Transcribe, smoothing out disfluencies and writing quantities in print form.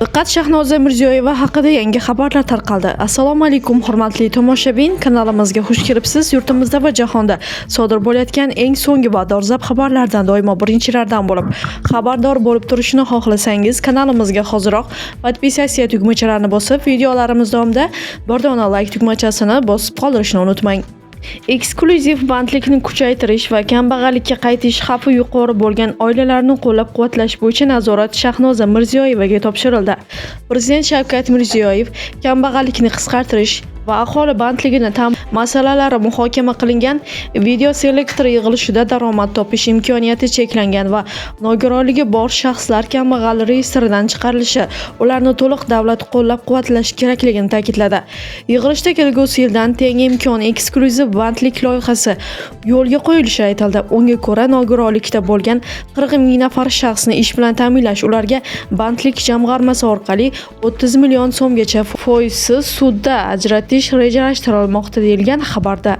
Diqqat, Shahnoza Mirziyoyeva haqida yangi xabarlar tarqaldi. Assalomu alaykum hurmatli tomoshabin, kanalimizga xush kelibsiz. Yurtimizda va jahonda sodir bo'layotgan eng so'nggi va dolzarb xabarlardan doimo birinchilardan bo'lib xabardor bo'lib turishni xohlasangiz, kanalimizga hoziroq podpisatsiya tugmachalarini bosib, videolarimiz davomida bir dona like tugmachasini bosib qoldirishni unutmang. Eksklyuziv bandlikni kuchaytirish va kambag'allikka qaytish xavfi yuqori bo'lgan oilalarni qo'llab-quvvatlash bo'yicha nazorat Shahnoza Mirziyoyevaga topshirildi. Prezident Shavkat Mirziyoyev kambag'allikni qisqartirish va aholi bandligini masalalari muhokama qilingan video selektor yig'ilishida daromad topish imkoniyati cheklangan va nogironligi bor shaxslar kambag'al reyestridan chiqarilishi, ularni to'liq davlat qo'llab-quvvatlash kerakligini ta'kidladi. Yig'ilishda kelgusi yildan teng imkon eksklyuziv bandlik loyihasi yo'lga qo'yilishi aytildi. Unga ko'ra, nogironlikda bo'lgan 40 ming nafar shaxsni ish bilan ta'minlash, ularga bandlik jamg'armasi orqali 30 million so'mgacha foizsiz sudda ajratish rejalashtirilmoqda deyilgan xabarda.